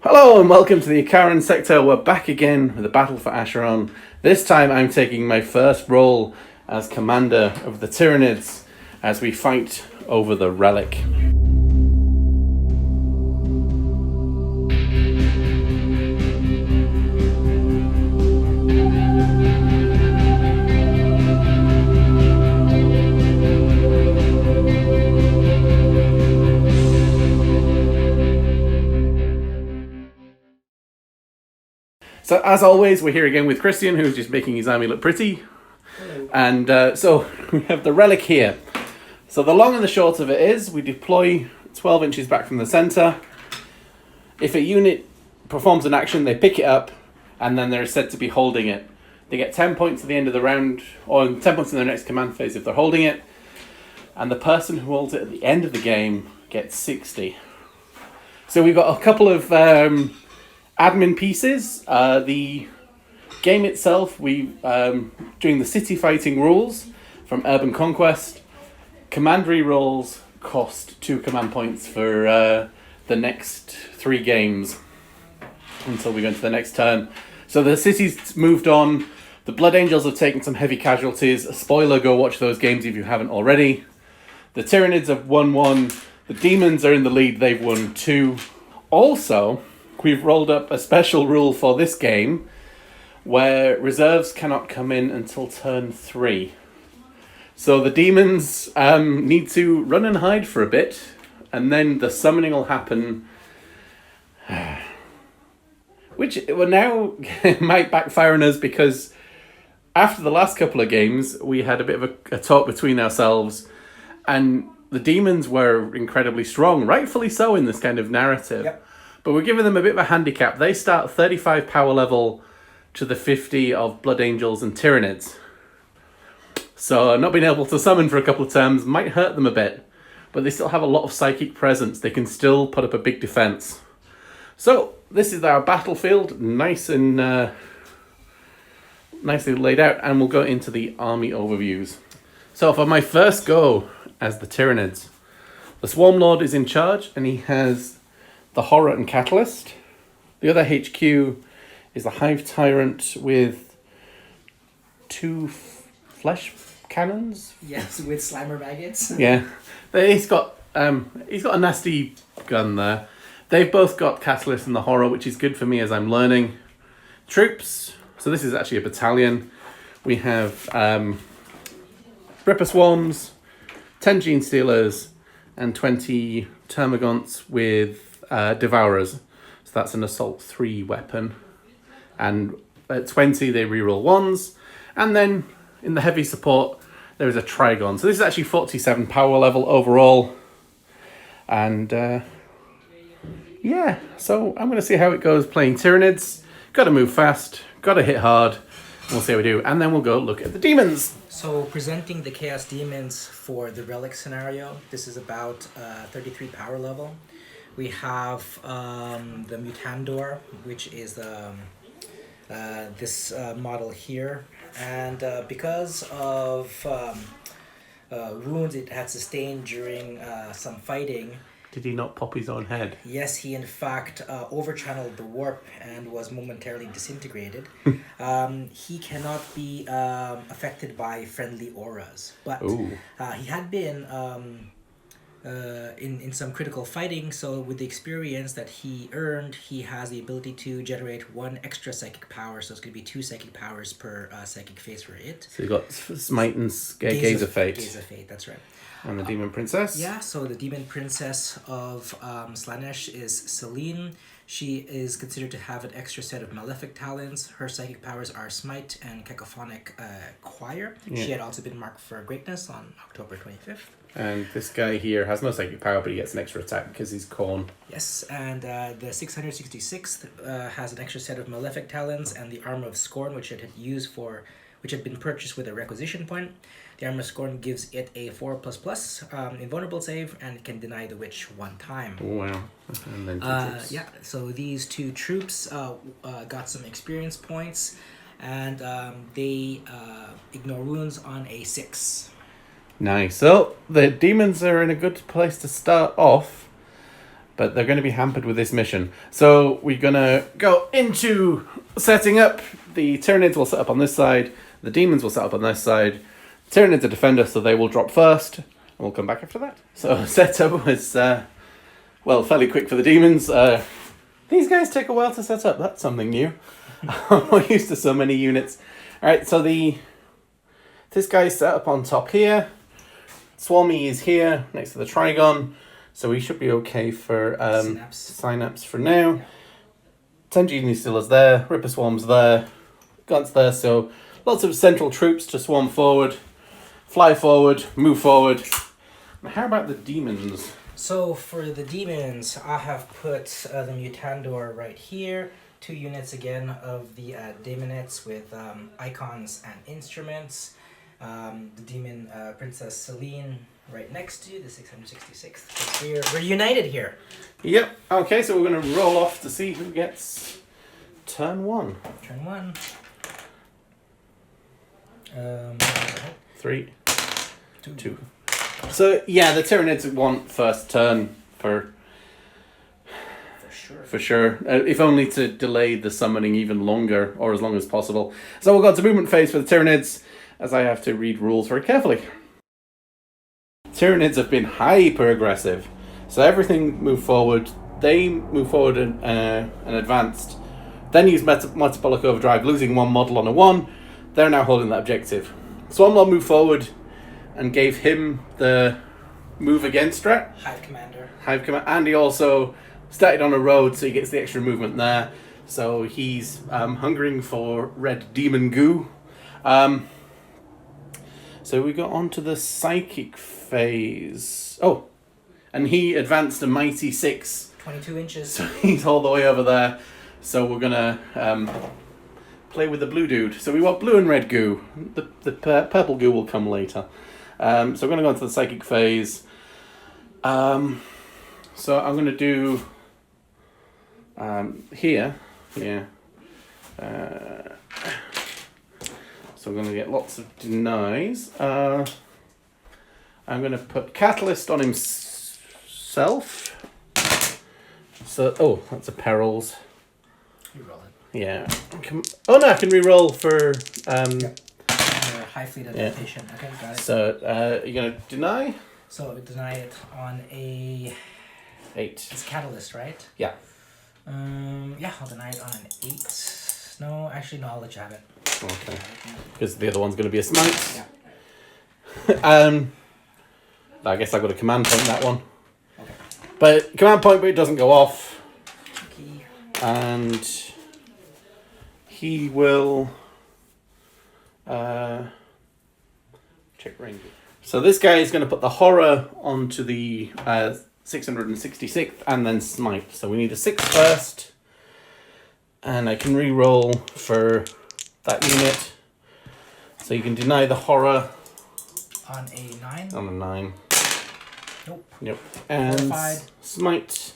Hello and welcome to the Icaran sector. We're back again with the battle for Acheron. This time I'm taking my first role as commander of the Tyranids as we fight over the relic. So as always, we're here again with Christian, who's just making his army look pretty. Hello. And so we have the relic here. So the long and the short of it is, we deploy 12 inches back from the centre. If a unit performs an action, they pick it up, and then they're said to be holding it. They get 10 points at the end of the round, or 10 points in their next command phase if they're holding it. And the person who holds it at the end of the game gets 60. So we've got a couple of admin pieces. The game itself, we doing the city fighting rules from Urban Conquest. Command rerolls cost 2 command points for the next 3 games until we go into the next turn. So the city's moved on. The Blood Angels have taken some heavy casualties. A spoiler, go watch those games if you haven't already. The Tyranids have won 1. The Demons are in the lead. They've won 2. Also, we've rolled up a special rule for this game where reserves cannot come in until turn 3. So the Demons need to run and hide for a bit, and then the summoning will happen, which will now might backfire on us because after the last couple of games, we had a bit of a talk between ourselves, and the Demons were incredibly strong, rightfully so in this kind of narrative. Yep. But we're giving them a bit of a handicap. They start 35 power level to the 50 of Blood Angels and Tyranids. So not being able to summon for a couple of turns might hurt them a bit. But they still have a lot of psychic presence. They can still put up a big defense. So this is our battlefield. Nice and nicely laid out. And we'll go into the army overviews. So for my first go as the Tyranids, the Swarm Lord is in charge and he has the Horror and Catalyst. The other HQ is the Hive Tyrant with 2 flesh cannons. Yes, with Slimer maggots. Yeah, he's got a nasty gun there. They've both got Catalyst and the Horror, which is good for me as I'm learning. Troops. So this is actually a battalion. We have Ripper Swarms, 10 Gene Stealers, and 20 Termagants with Devourers. So that's an Assault 3 weapon. And at 20 they reroll 1s. And then in the heavy support there is a Trigon. So this is actually 47 power level overall. And yeah, so I'm going to see how it goes playing Tyranids. Got to move fast, got to hit hard. We'll see how we do. And then we'll go look at the Demons. So presenting the Chaos Demons for the Relic scenario. This is about 33 power level. We have the Mutandor, which is this model here. And because of wounds it had sustained during some fighting. Did he not pop his own head? Yes, he in fact overchanneled the warp and was momentarily disintegrated. He cannot be affected by friendly auras, but he had been in some critical fighting, so with the experience that he earned, he has the ability to generate 1 extra psychic power, so it's going to be 2 psychic powers per psychic phase for it. So you got Smite and Gaze of Fate. Gaze of Fate, that's right. And the Demon Princess? Yeah, so the Demon Princess of Slaanesh is Celine. She is considered to have an extra set of Malefic talents. Her psychic powers are Smite and Cacophonic Choir. Yeah. She had also been marked for greatness on October 25th. And this guy here has no psychic power, but he gets an extra attack because he's Khorne. Yes, and the 666th has an extra set of Malefic talents and the Armor of Scorn, which it had which had been purchased with a requisition point. The Armor of Scorn gives it a 4++ invulnerable save, and it can deny the witch 1 time. Wow. And then 2 troops. Yeah, so these 2 troops got some experience points, and they ignore wounds on a 6. Nice. So the Demons are in a good place to start off. but they're going to be hampered with this mission. So we're going to go into setting up. The Tyranids will set up on this side. The Demons will set up on this side. Tyranids are defender, so they will drop first. And we'll come back after that. So setup was, fairly quick for the Demons. These guys take a while to set up. That's something new. I'm not used to so many units. Alright, so this guy's set up on top here. Swarmy is here, next to the Trigon. So we should be okay for Synapse for now. Yeah. 10 Genie Stealers there, Ripper Swarm's there, Guns there, so lots of central troops to swarm forward, fly forward, move forward. How about the Demons? So for the Demons, I have put the Mutandor right here. 2 units again of the Daemonids with icons and instruments. The Demon Princess Celine right next to you, the 666th. We're united here. Yep. Okay, so we're going to roll off to see who gets turn 1. Turn 1. 3, 2. So yeah, the Tyranids want first turn for sure. If only to delay the summoning even longer, or as long as possible. So we'll go to movement phase for the Tyranids, as I have to read rules very carefully. Tyranids have been hyper aggressive, so everything moved forward. They move forward and advanced, then use Metabolic Overdrive, losing 1 model on a 1. They're now holding that objective. Swarmlord moved forward and gave him the move against strat. Hive Commander. And he also started on a road, so he gets the extra movement there. So he's hungering for red demon goo. So we got on to the psychic phase. Oh, and he advanced a mighty 6. 22 inches. So he's all the way over there. So we're going to play with the blue dude. So we want blue and red goo. The purple goo will come later. So we're going to go into the psychic phase. So I'm going to do here. So we're going to get lots of denies. I'm going to put Catalyst on himself. So, that's a perils. Reroll it. Yeah. I can reroll for... High fleet adaptation. Yeah. Okay, got it. So, you're going to deny? So, deny it on a... 8. It's Catalyst, right? Yeah. I'll deny it on an 8. No, actually, no, I'll let you have it. Okay. Because the other one's going to be a smite. Yeah. I guess I got a command point, that one. Okay. But command point, but it doesn't go off. Okay. And he will check range. So this guy is going to put the horror onto the 666th and then smite. So we need a 6 first. And I can re-roll for that unit. So you can deny the horror. On a 9? On a 9. Nope. Yep. And Horrified. smite.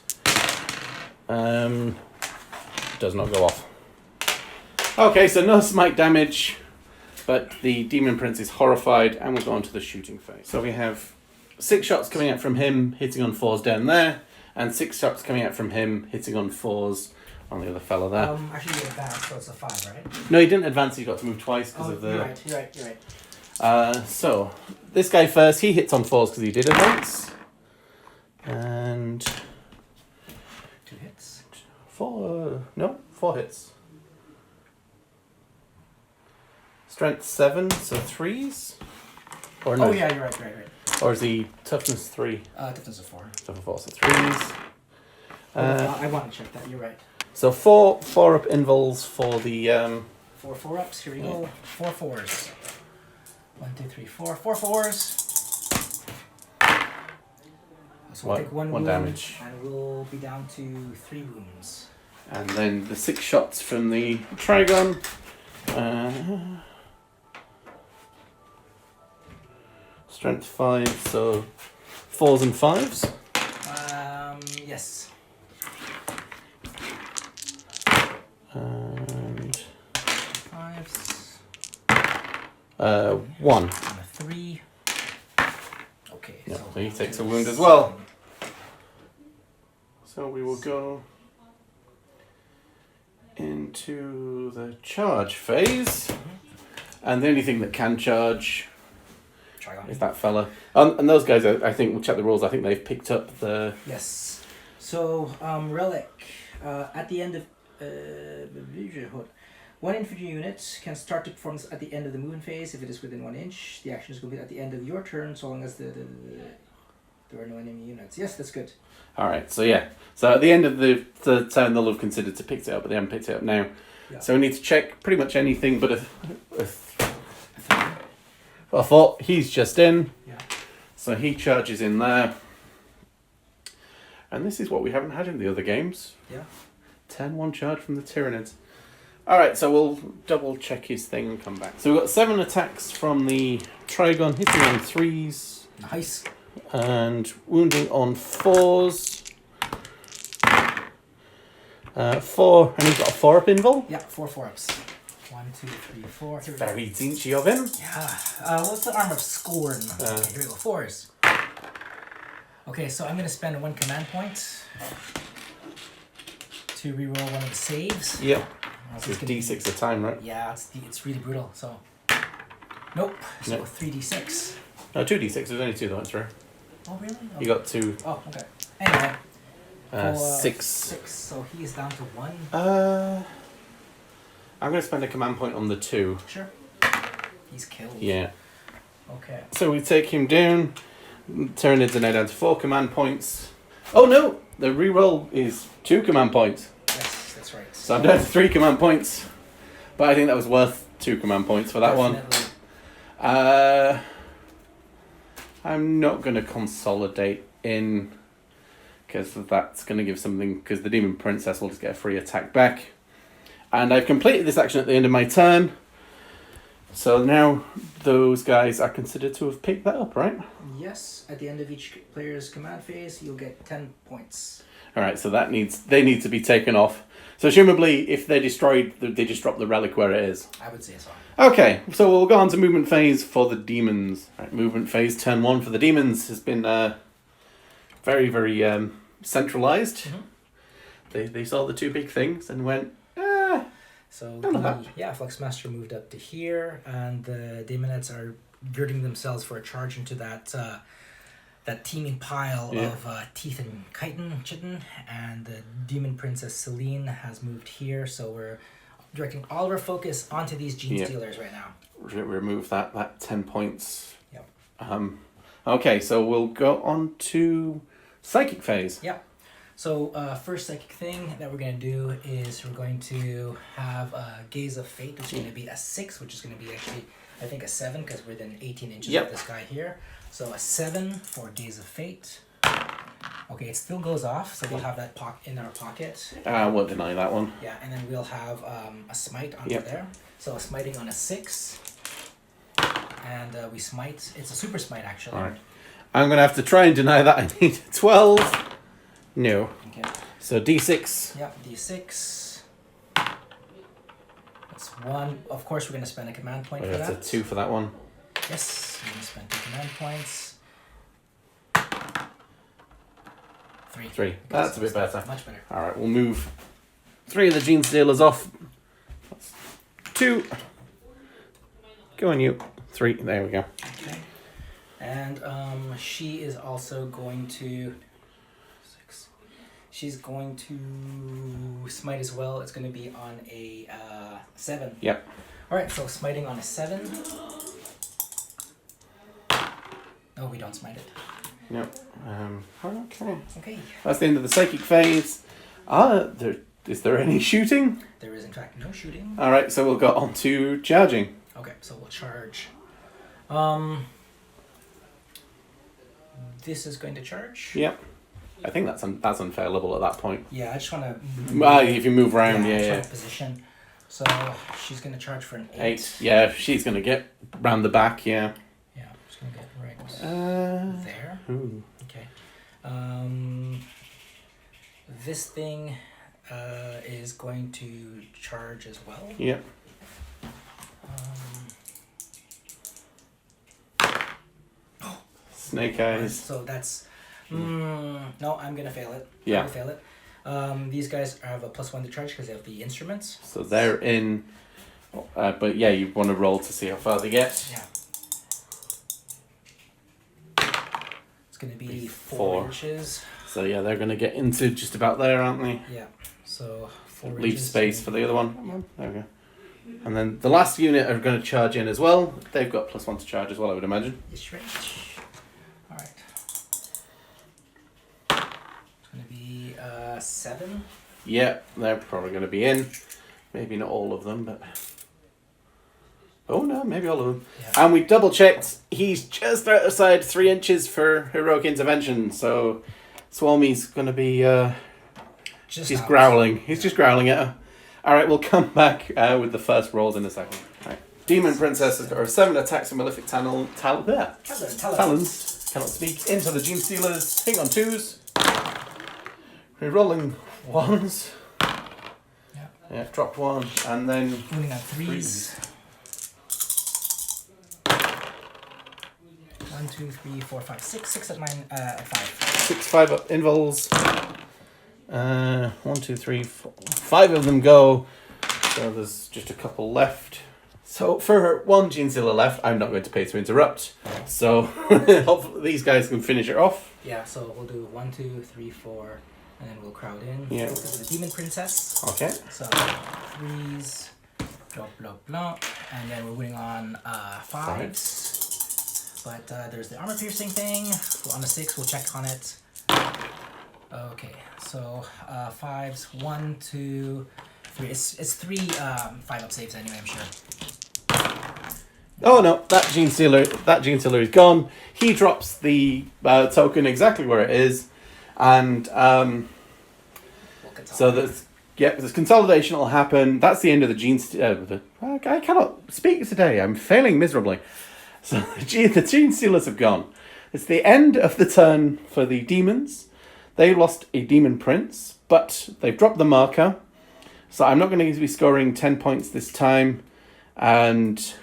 Does not go off. Okay, so no smite damage. But the Demon Prince is horrified, and we'll go on to the shooting phase. So we have 6 shots coming out from him, hitting on 4s down there, and 6 shots coming out from him, hitting on 4s on the other fella there. Actually, you advanced, so it's a 5, right? No, he didn't advance, he got to move twice because of the... You're right. So, this guy first, he hits on 4s because he did advance. And... 2 hits. 4 hits. Strength 7, so 3s? Or no? Oh yeah, you're right. Or is he toughness 3? Toughness of 4. Toughness 4, so 3s. I want to check that, you're right. So 4 up invols for the... 4 4-ups, here we go. 4 4s. 1, 2, 3, 4. 4 4s. So we'll take 1 wound, damage. And we'll be down to 3 wounds. And then the 6 shots from the Trigon. Strength 5, so 4s and 5s. Yes. And 5s. 1. And a 3. Okay. Yeah, so he takes a wound as well. So will go into the charge phase. And the only thing that can charge is that fella. And those guys, I think, we'll check the rules. I think they've picked up the... Yes. So, Relic, at the end of... one infantry unit can start to perform at the end of the movement phase if it is within 1 inch. The action is complete at the end of your turn, so long as there are no enemy units. Yes, that's good. Alright, so yeah. So at the end of the turn, they'll have considered to pick it up, but they haven't picked it up now. Yeah. So we need to check pretty much anything but I thought he's just in. Yeah. So he charges in there. And this is what we haven't had in the other games. Yeah. 10-1 charge from the Tyranids. Alright, so we'll double check his thing and come back. So we've got 7 attacks from the Trigon, hitting on 3s. Nice. And wounding on 4s. 4, and he's got a 4-up invul? Yeah, 4 4-ups. 1, 2, 3, 4. Here Very dingy of him. Yeah. What's the arm of Scorn? Okay, here we go. 4s. Okay, so I'm going to spend 1 command point to reroll one of the saves. Yep. So it's D6 a time, right? Yeah, it's really brutal. So, nope. So Nope. 3d6. No, 2d6. There's only 2 that went through. Oh, really? Oh. You got 2. Oh, okay. Anyway. 6. 6. So he is down to 1. I'm going to spend a command point on the 2. Sure. He's killed. Yeah. Okay. So we take him down. Tyranids are now down to 4 command points. Oh no! The reroll is 2 command points. Yes, that's right. So I'm down to 3 command points. But I think that was worth 2 command points for that Definitely. one. I'm not going to consolidate in, because that's going to give something, because the Demon Princess will just get a free attack back. And I've completed this action at the end of my turn. So now those guys are considered to have picked that up, right? Yes. At the end of each player's command phase, you'll get 10 points. Alright, so they need to be taken off. So assumably, if they're destroyed, they just drop the relic where it is. I would say so. Okay, so we'll go on to movement phase for the demons. Right, movement phase, turn 1 for the demons has been very, very centralized. Mm-hmm. They saw the 2 big things and went, So not Fluxmaster moved up to here, and the Daemonids are girding themselves for a charge into that teeming pile of Teeth and Chitin, and the Demon Princess Celine has moved here, so we're directing all of our focus onto these Gene Stealers right now. remove that 10 points. Yep. Okay, so we'll go on to psychic phase. Yep. So first psychic thing that we're going to do is we're going to have a Gaze of Fate, which is going to be a 6, which is going to be actually, I think, a 7, because we're within 18 inches of this guy here. So a 7 for Gaze of Fate. Okay, it still goes off, so we'll have that in our pocket. I won't deny that one. Yeah, and then we'll have a smite onto there. So a smiting on a 6. And we smite. It's a super smite, actually. All right. I'm going to have to try and deny that. I need 12. No. Okay. So D6. Yep, D6. That's 1. Of course, we're going to spend a command point for that. That's a 2 for that one. Yes, we're going to spend 2 command points. 3. That's a bit better. Much better. All right, we'll move 3 of the Gene Stealers off. That's 2. Go on, you. 3. There we go. Okay. And she is also going to... She's going to smite as well. It's going to be on a 7. Yep. All right, so smiting on a 7. No, we don't smite it. No. Okay. Okay. That's the end of the psychic phase. Is there any shooting? There is, in fact, no shooting. All right, so we'll go on to charging. Okay, so we'll charge. This is going to charge. Yep. I think that's unfailable at that point. Yeah, I just want to... If you move around, yeah. Position. So she's going to charge for an 8. 8. Yeah, she's going to get round the back, yeah. Yeah, I'm just going to get right there. Ooh. Okay. This thing is going to charge as well. Yep. Snake eyes. So that's... no, I'm going to fail it. Yeah. I'm going to fail it. These guys have a +1 to charge because they have the instruments. So they're in, but yeah, you want to roll to see how far they get. Yeah. It's going to be 4 4 inches. So yeah, they're going to get into just about there, aren't they? Yeah. So 4 Leave inches. space for the other one. Come on, there we go. And then the last unit are going to charge in as well. They've got +1 to charge as well, I would imagine. Yes, right. All right. It's going to be 7. Yeah, they're probably going to be in. Maybe not all of them, but... Oh no, maybe all of them. Yeah. And we double checked. He's just outside 3 inches for heroic intervention. So Swarmy's going to be... he's growling. He's just growling at her. Alright, we'll come back with the first rolls in a second. Right. Demon Princess has got her 7 attacks and malefic talons. Cannot speak. Into the Gene Stealers. Hang on 2s. We're rolling 1s. Yeah, dropped 1. And then... Moving on 3s. 1, 2, 3, 4, 5, 6. 6 at 5. 6, 5 up invols. 1, 2, 3, 4. 5 of them go. So there's just a couple left. So for 1 Gene Stealer left, I'm not going to pay to interrupt. So hopefully these guys can finish it off. Yeah, so we'll do 1, 2, 3, 4, and then we'll crowd in. Yeah. This is the Demon Princess. Okay. So 3s, blah, blah, blah. And then we're winning on 5s. But there's the armor piercing thing. On the 6, we'll check on it. Okay, so 5s, 1, 2, 3. It's 3 5-up saves anyway, I'm sure. Oh no, that Gene Stealer is gone. He drops the token exactly where it is, and so this consolidation will happen. That's the end of the Gene Stealer. I cannot speak today. I'm failing miserably. So the Gene Stealers have gone. It's the end of the turn for the demons. They lost a Demon Prince, but they've dropped the marker. So I'm not going to be scoring 10 points this time. And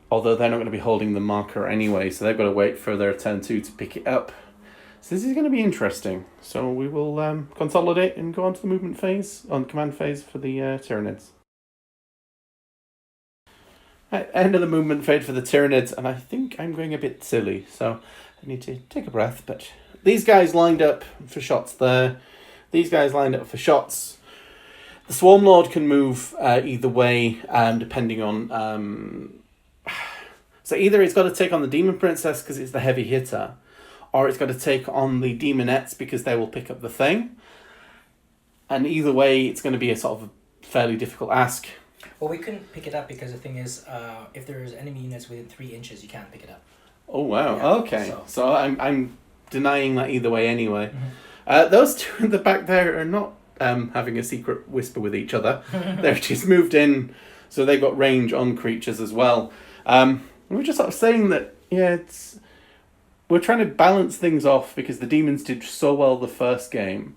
although they're not going to be holding the marker anyway, so they've got to wait for their turn 2 to pick it up. So this is going to be interesting. So we will consolidate and go on to the movement phase, on command phase for the Tyranids. End of the movement phase for the Tyranids, and I think I'm going a bit silly, so I need to take a breath. But these guys lined up for shots there. These guys lined up for shots. The Swarm Lord can move either way, depending on... So either it's got to take on the Demon Princess because it's the heavy hitter, or it's got to take on the Demonettes because they will pick up the thing. And either way, it's going to be a sort of fairly difficult ask. Well, we couldn't pick it up because the thing is, if there's enemy units within 3 inches, you can't pick it up. Oh wow! Yeah, okay, so I'm denying that either way anyway. Mm-hmm. Those two in the back there are not having a secret whisper with each other. They've just moved in, so they've got range on creatures as well. We're just sort of saying that we're trying to balance things off because the demons did so well the first game,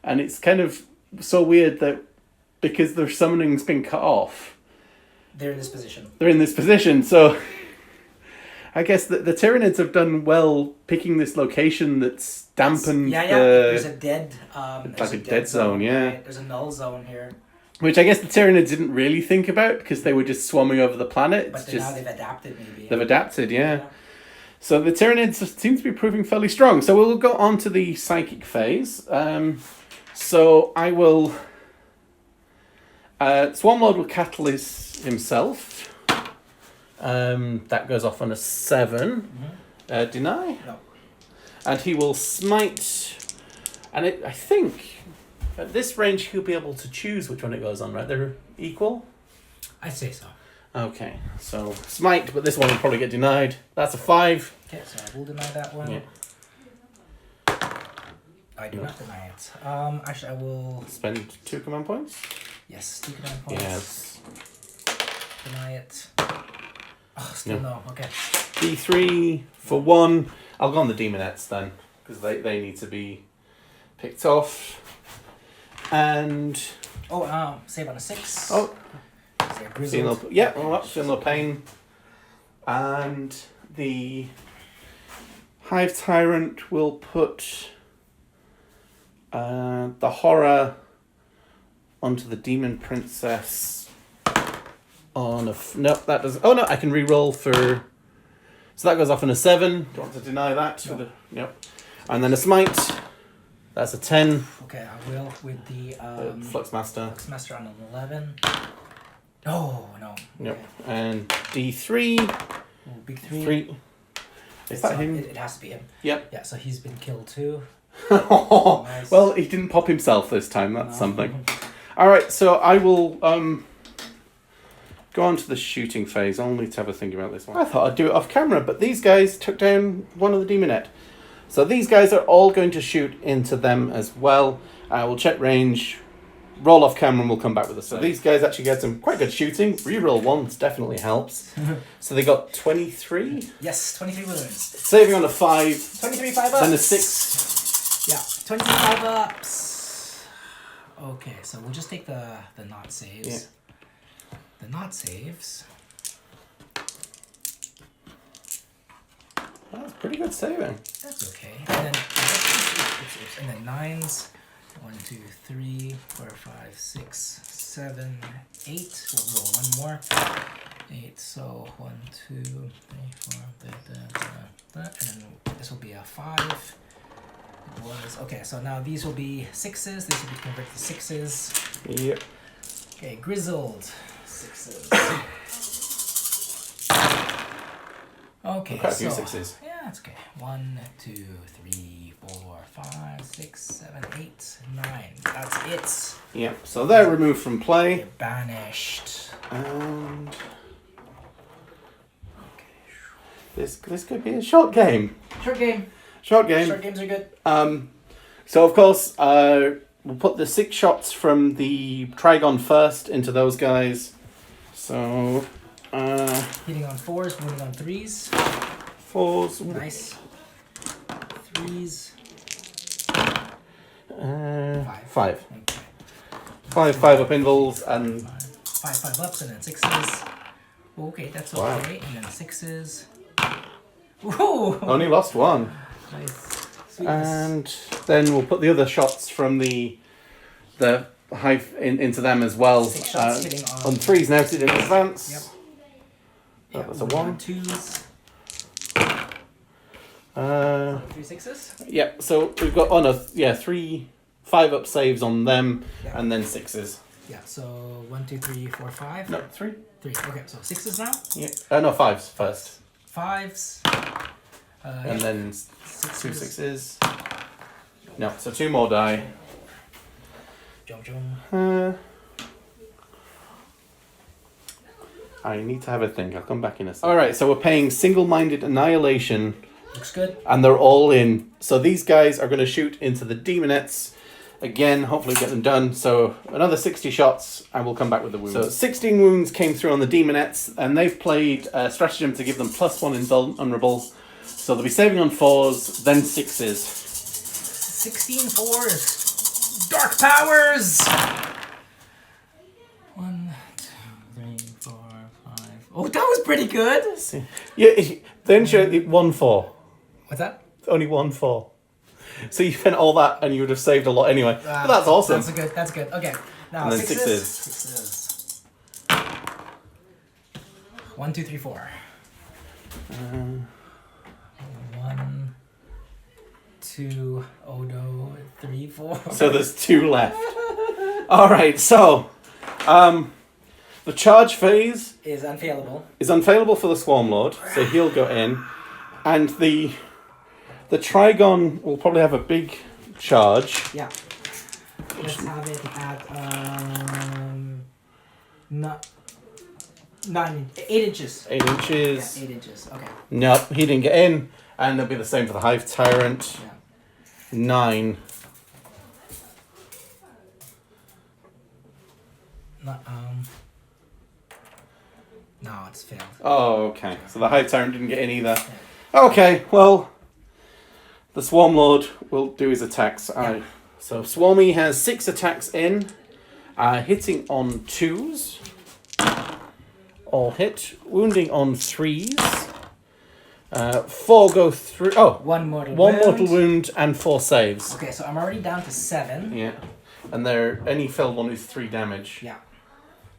and it's kind of so weird that because their summoning's been cut off, they're in this position. So I guess the Tyranids have done well picking this location that's dampened. There's a dead. Like a dead zone, yeah. Right? There's a null zone here. Which I guess the Tyranids didn't really think about because they were just swarming over the planet. But now they've adapted, maybe. They've adapted, yeah. So the Tyranids seem to be proving fairly strong. So we'll go on to the psychic phase. So I will... Swarmlord will catalyst himself. That goes off on a 7. Mm-hmm. Deny? No. And he will smite. And I think at this range he'll be able to choose which one it goes on, right? They're equal? I'd say so. Okay, so smite, but this one will probably get denied. That's a 5. Okay, so I will deny that one. Yeah. I do not deny it. Actually, I will... Spend 2 command points? Yes, 2 command points. Yes. Deny it. Oh, still no. Okay. D3 for 1. I'll go on the Demonettes then, because they need to be picked off. And... Oh, save on a 6. Oh. Feeling no pain. And the Hive Tyrant will put The horror onto the demon princess. On a nope, that doesn't. Oh no, I can re-roll for. So that goes off on a 7. Don't want to deny that. No. Yep. And then a smite. That's a 10. Okay, I will with the Flux Master. Flux Master on an 11. Oh no. Yep. Okay. And D3. Oh, big 3. 3. Is that him? It has to be him. Yep. Yeah, so he's been killed too. Nice. Well, he didn't pop himself this time. That's something. All right, so I will go on to the shooting phase. I'll need to have a think about this one. I thought I'd do it off camera, but these guys took down one of the demonette. So these guys are all going to shoot into them as well. We'll check range, roll off camera, and we'll come back with this. So these guys actually get some quite good shooting. Reroll once definitely helps. So they got 23. Yes, 23 wounds. Saving on a 5. 23 5 ups. Then a 6. Yeah, 23 5 ups. Okay, so we'll just take the not saves. Yeah. The not saves. That's pretty good saving. That's okay. And then 9s. 1, 2, 3, 4, 5, 6, 7, 8. We'll roll one more. 8. So 1, 2, 3, 4. And then this will be a 5. It was okay. So now these will be 6s. This will be converted to 6s. Yep. Okay, grizzled 6s. Okay, Quite a few so 6s. yeah, that's okay. 1, 2, 3, 4, 5, 6, 7, 8, 9. That's it. Yep. So they're removed from play. They're banished. And this could be a short game. Short game. Short game. Short games are good. So of course, we'll put the 6 shots from the Trigon first into those guys. So Hitting on 4s, moving on 3s. 4s. Nice. 3s. 5. Okay. 5 up invulns and 5 ups and then 6s. Okay, that's okay. Wow. And then 6s. Woohoo! only lost 1. Nice. Sweetness. And then we'll put the other shots from the hive into them as well. 6 shots hitting on 3s noted in advance. Yep. That was a moving 1. on 2s. 3 6s. Yeah, so we've got 3 5 up saves on them, and then 6s. Yeah, so 1, 2, 3, 4, 5. No, 3. 3. Okay, so 6s now. Yeah. No, 5s first. 5s. And then 2 6s. 6s. No, so 2 more die. Jump, jump. I need to have a think. I'll come back in a second. Alright, so we're paying single-minded annihilation, Looks good. and they're all in. So these guys are going to shoot into the demonettes. Again, hopefully get them done. So another 60 shots, and we'll come back with the wounds. So 16 wounds came through on the demonettes, and they've played a stratagem to give them +1 invulnerable. So they'll be saving on 4s, then 6s. 16 4s. Dark powers! 1, 2, 3, 4, 5. Oh, that was pretty good! Yeah, then show it 1-4. What's that? Only 1-4. So you spent all that, and you would have saved a lot anyway. But that's awesome. That's good. Okay. Now And then 6s. 6s. 1, 2, 3, 4. 1, 2, oh no, 3, 4. So there's 2 left. Alright, so the charge phase Is unfailable. is unfailable for the Swarm Lord, so he'll go in. And the Trigon will probably have a big charge. Yeah. Let's have it at 8 inches. 8 inches. Yeah, 8 inches. Okay. Nope, he didn't get in. And it'll be the same for the Hive Tyrant. Yeah. 9. No, it's failed. Oh, okay. So the Hive Tyrant didn't get in either. Okay, well, the Swarm Lord will do his attacks. So Swarmy has 6 attacks in, hitting on 2s. All hit. Wounding on 3s. 4 go through. Oh, One mortal one wound. mortal wound and 4 saves. Okay, so I'm already down to 7. Yeah. And any failed one is 3 damage. Yeah.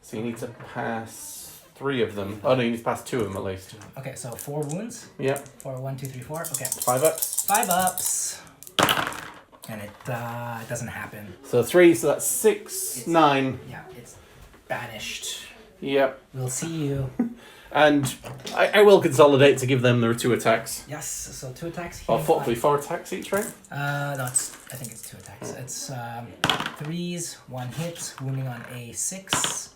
So you need to pass 3 of them. Oh no, you need to pass 2 of them at least. Okay, so 4 wounds. Yeah. 4, 1, 2, 3, 4. Okay. 5 ups. 5 ups. And it doesn't happen. So 3, so that's 6, 9. Yeah, it's banished. Yep. We'll see you. And I will consolidate to give them their 2 attacks. Yes, so 2 attacks. Or 4 attacks each, right? No, I think it's 2 attacks. It's 3s, 1 hit, wounding on a 6.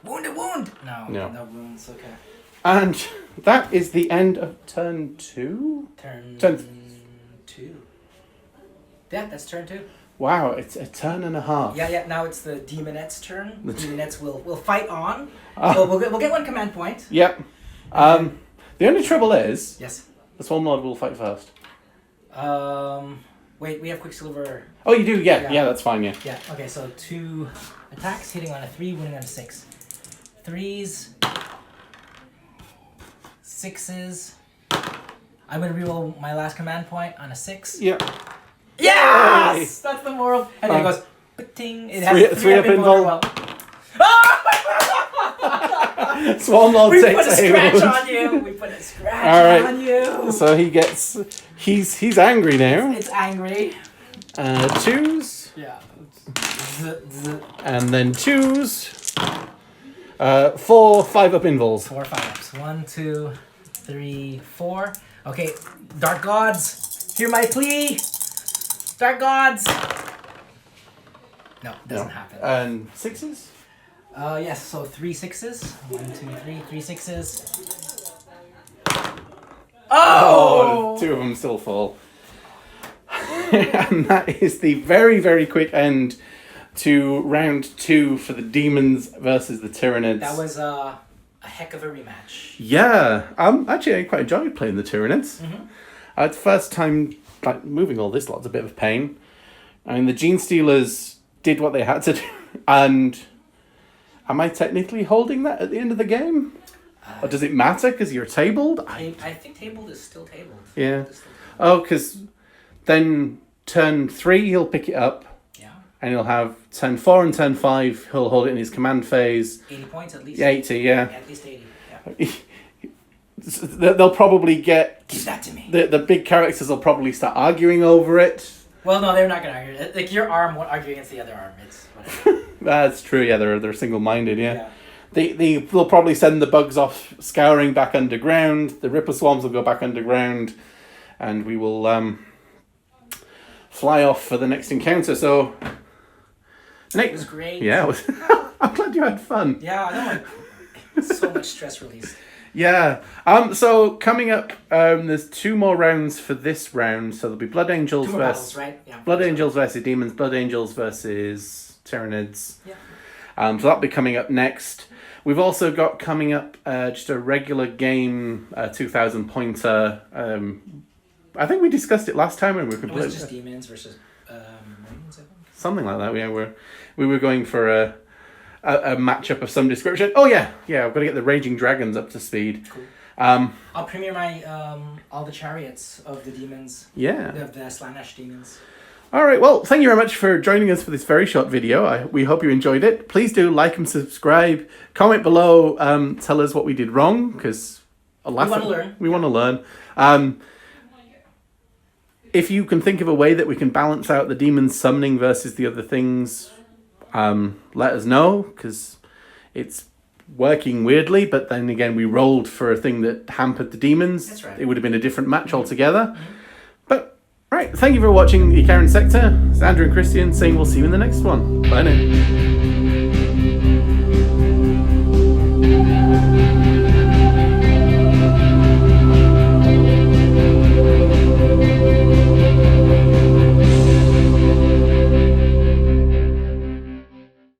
Wound! No wounds, okay. And that is the end of turn 2? Turn 2. Yeah, that's turn 2. Wow, it's a turn and a half. Yeah, now it's the Demonettes' turn. The Demonettes will fight on. So we'll get 1 command point. Yep. The only trouble is... Yes. The Swarm Lord will fight first. Wait, we have Quicksilver. Oh, you do? Yeah, that's fine, yeah. Yeah, okay, so 2 attacks, hitting on a 3, wounding on a 6. 3s. 6s. I'm going to reroll my last command point on a 6. Yep. Yes! That's the moral. And then it goes, ting. It has 3 up invul. Swarm Lord We takes put a scratch on you. We put a scratch on you. So he gets... He's angry now. It's angry. 2s. Yeah. And then 2s. 4 5 up invuls. 4 5-ups. 1, 2, 3, 4. Okay, Dark Gods, hear my plea. Dark Gods. No, doesn't happen. And 6s? Yes, so 3 6s. 1, 2, 3, 3 6s. Oh! 2 of them still fall. And that is the very, very quick end to round 2 for the Demons versus the Tyranids. That was a heck of a rematch. Yeah, actually I quite enjoyed playing the Tyranids. Mm-hmm. It's the first time moving all this lot's a bit of a pain. I mean, the Gene Stealers did what they had to do, and am I technically holding that at the end of the game? Or does it matter because you're tabled? I think tabled is still tabled. Yeah. Oh, because then turn 3 he'll pick it up. Yeah. And he'll have turn 4 and turn 5 he'll hold it in his command phase. 80 points at least. 80, yeah. At least 80. Yeah. They'll probably get... Give that to me. The big characters will probably start arguing over it. Well, no, they're not going to argue. Like, your arm won't argue against the other arm. It's whatever. That's true, yeah. They're single-minded, yeah. They'll probably send the bugs off scouring back underground. The Ripper Swarms will go back underground. And we will fly off for the next encounter. So... It was great. Yeah, I'm glad you had fun. Yeah, I know. So much stress release. Yeah. So coming up, there's 2 more rounds for this round. So there'll be Blood Angels versus battles, right? Yeah. Blood Angels versus Demons, Blood Angels versus Tyranids. Yeah. So that'll be coming up next. We've also got coming up just a regular game, 2,000 pointer. I think we discussed it last time when we were It was just Demons versus Marines, I think. Something like that. Yeah, we were going for a matchup of some description. Oh yeah, I've got to get the Raging Dragons up to speed. Cool. I'll premiere my all the chariots of the demons. Yeah. Of the Slaanesh demons. All right. Well, thank you very much for joining us for this very short video. We hope you enjoyed it. Please do like and subscribe. Comment below. Tell us what we did wrong because we want to learn. We want to learn. If you can think of a way that we can balance out the demons summoning versus the other things, let us know, because it's working weirdly, but then again, we rolled for a thing that hampered the demons. That's right. It would have been a different match altogether. But, right, thank you for watching Icaran Sector. It's Andrew and Christian saying we'll see you in the next one. Bye now.